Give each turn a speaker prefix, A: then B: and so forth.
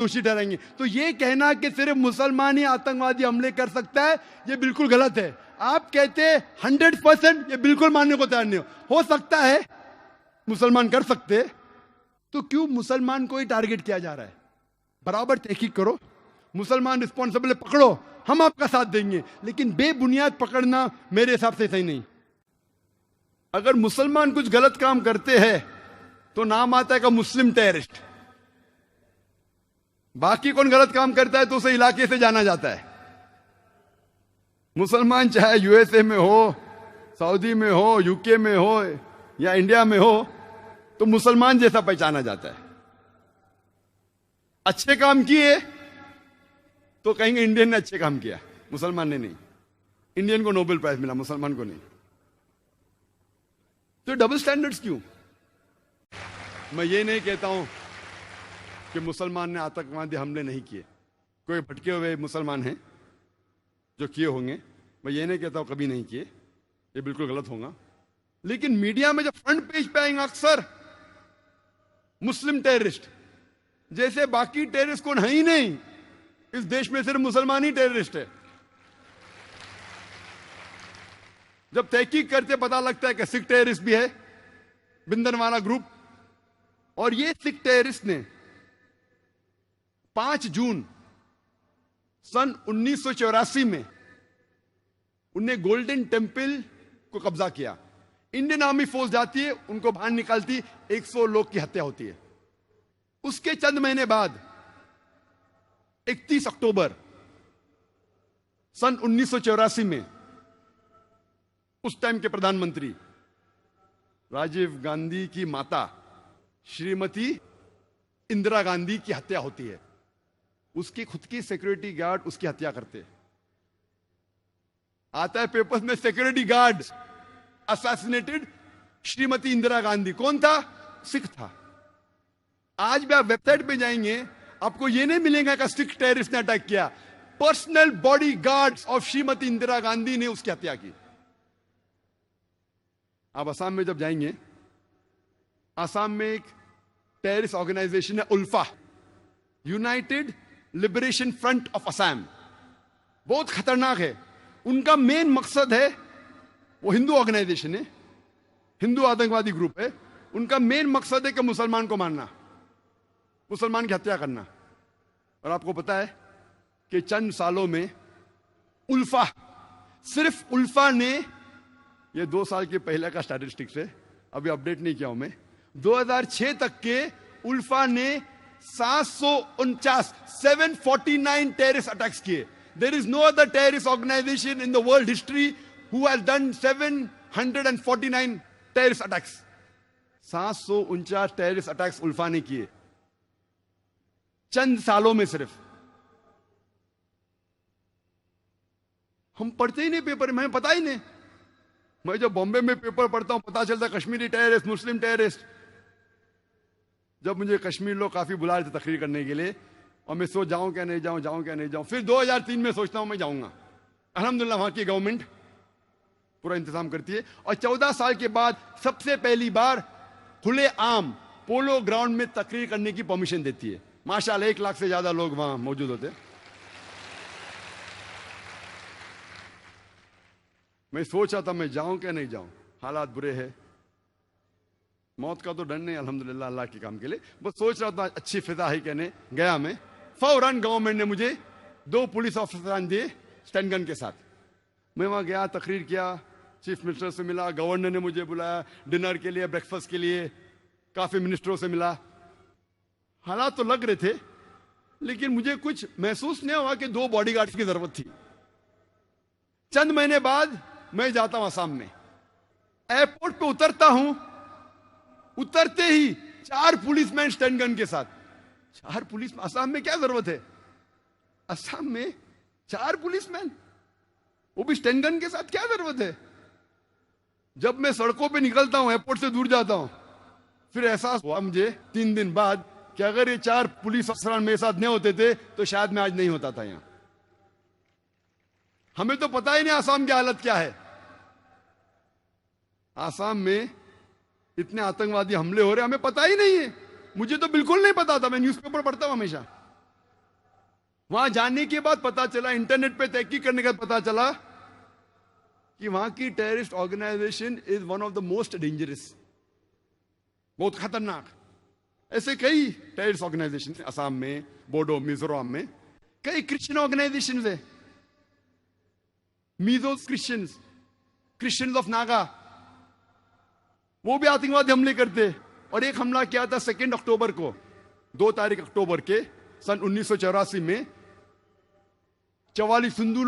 A: दोषी ठहराएंगे। तो ये कहना कि सिर्फ मुसलमान ही आतंकवादी हमले कर सकता है, ये बिल्कुल गलत है। आप कहते 100%, ये बिल्कुल मानने को तैयार नहीं हो सकता है मुसलमान कर सकते, तो क्यों मुसलमान को ही टारगेट किया जा रहा है? बराबर तहकीक करो, मुसलमान रिस्पॉन्सिबल पकड़ो, हम आपका साथ देंगे, लेकिन बेबुनियाद पकड़ना मेरे हिसाब से सही नहीं। अगर मुसलमान कुछ गलत काम करते हैं तो नाम आता है का मुस्लिम टेररिस्ट। बाकी कौन गलत काम करता है तो उसे इलाके से जाना जाता है। मुसलमान चाहे यूएसए में हो, सऊदी में हो, यूके में हो या इंडिया में हो, तो मुसलमान जैसा पहचाना जाता है। अच्छे काम किए तो कहेंगे इंडियन ने अच्छे काम किया, मुसलमान ने नहीं। इंडियन को नोबेल प्राइज मिला, मुसलमान को नहीं। तो डबल स्टैंडर्ड्स क्यों? मैं ये नहीं कहता हूं कि मुसलमान ने आतंकवादी हमले नहीं किए। कोई भटके हुए मुसलमान हैं जो किए होंगे, मैं ये नहीं कहता हूं कभी नहीं किए, ये बिल्कुल गलत होगा। लेकिन मीडिया में जब फ्रंट पेज पे आएंगे अक्सर मुस्लिम टेररिस्ट, जैसे बाकी टेररिस्ट कौन है ही नहीं, इस देश में सिर्फ मुसलमान ही टेररिस्ट है। जब तहकीक करते पता लगता है कि सिख टेररिस्ट भी है, बिंदरवाला ग्रुप। और ये सिख टेररिस्ट ने 5 जून सन 1984 में उन्हें गोल्डन टेम्पल को कब्जा किया। इंडियन आर्मी फोर्स जाती है, उनको बाहर निकालती, 100 लोग की हत्या होती है। उसके चंद महीने बाद 31 अक्टूबर सन 1984 में उस टाइम के प्रधानमंत्री राजीव गांधी की माता श्रीमती इंदिरा गांधी की हत्या होती है। उसकी खुद की सिक्योरिटी गार्ड उसकी हत्या करते। आता है पेपर्स में security guard assassinated Shrimati Indira Gandhi. कौन था? सिख था। आज भी आप वेबसाइट पे जाएंगे, आपको यह नहीं मिलेगा कि सिख टेररिस्ट ने अटैक किया। Personal body guards of Shrimati Indira Gandhi ने उसकी हत्या की। आप असम में जब जाएंगे, असम में एक टेररिस्ट ऑर्गेनाइजेशन है ULFA, United Liberation Front of Assam. बहुत खतरनाक है। उनका मेन मकसद है, वो हिंदू ऑर्गेनाइजेशन है, हिंदू आतंकवादी ग्रुप है। उनका मेन मकसद है कि मुसलमान को मारना, मुसलमान की हत्या करना। और आपको पता है कि चंद सालों में उल्फा, सिर्फ उल्फा ने, ये 2 साल के पहले का स्टैटिस्टिक्स है, अभी अपडेट नहीं किया हूं मैं, 2006 तक के उल्फा ने 749 टेररिस्ट अटैक्स किए। There is no other terrorist organisation in the world history who has done 749 terrorist attacks. 749 terrorist attacks ULFA ने किए चंद सालों में सिर्फ। हम पढ़ते ही नहीं पेपर में, हमें पता ही नहीं। मैं जब बॉम्बे में पेपर पढ़ता हूं, पता चलता कश्मीरी टेररिस्ट, मुस्लिम टेररिस्ट। जब मुझे कश्मीर लोग काफी बुला रहे थे तकरीर करने के लिए, और मैं सोच जाऊं क्या नहीं जाऊं, जाऊं क्या नहीं जाऊं। फिर 2003 में सोचता हूं मैं जाऊंगा। अल्हम्दुलिल्लाह वहां की गवर्नमेंट पूरा इंतजाम करती है। और 14 साल के बाद सबसे पहली बार खुले आम पोलो ग्राउंड में तकरीर करने की परमिशन देती है। माशाल्लाह 1 लाख से ज्यादा लोग वहां मौजूद होते। मैं सोच रहा था मैं जाऊं क्या नहीं जाऊं, हालात बुरे हैं। मौत का तो डर नहीं, अल्हम्दुलिल्लाह अल्लाह के काम के लिए। बस सोच रहा था अच्छी फिजा है कहने गया मैं। फौरन गवर्नमेंट ने मुझे 2 पुलिस ऑफिसर दिए स्टैंड गन के साथ। मैं वहां गया, तकरीर किया, चीफ मिनिस्टर से मिला, गवर्नर ने मुझे बुलाया डिनर के लिए, ब्रेकफास्ट के लिए, काफी मिनिस्टरों से मिला। हालात तो लग रहे थे, लेकिन मुझे कुछ महसूस नहीं हुआ कि 2 बॉडीगार्ड्स की जरूरत थी। चंद महीने बाद मैं जाता हूं असम में, एयरपोर्ट पे उतरता हूं, उतरते ही 4 पुलिसमैन स्टैंड गन के साथ। 4 पुलिस, असम में क्या जरूरत है? असम में 4 पुलिसमैन, वो भी स्टैंड गन के साथ, क्या जरूरत है? जब मैं सड़कों पे निकलता हूं, एयरपोर्ट से दूर जाता हूं, फिर एहसास हुआ मुझे 3 दिन बाद कि अगर ये 4 पुलिस अफसर मेरे साथ नहीं होते थे तो शायद मैं आज नहीं होता था यहां। हमें तो पता ही नहीं असम की हालत क्या है। असम में इतने आतंकवादी हमले हो रहे, हमें पता ही नहीं है। मुझे तो बिल्कुल नहीं पता था, मैं न्यूज़पेपर पढ़ता हूं हमेशा। वहां जाने के बाद पता चला, इंटरनेट पे तहकीक करने के बाद पता चला कि वहां की terrorist organisation is one of the most dangerous, बहुत खतरनाक। ऐसे कई टेररिस्ट ऑर्गेनाइजेशन असम में, बोडो, मिजोरम में कई क्रिश्चियन ऑर्गेनाइजेशन है, Mizo Christians, Christians of Naga, वो भी आतंकवादी हमले करते। और एक हमला किया था 2 अक्टूबर को, 2 तारीख अक्टूबर के सन 1984 में 44 हिंदू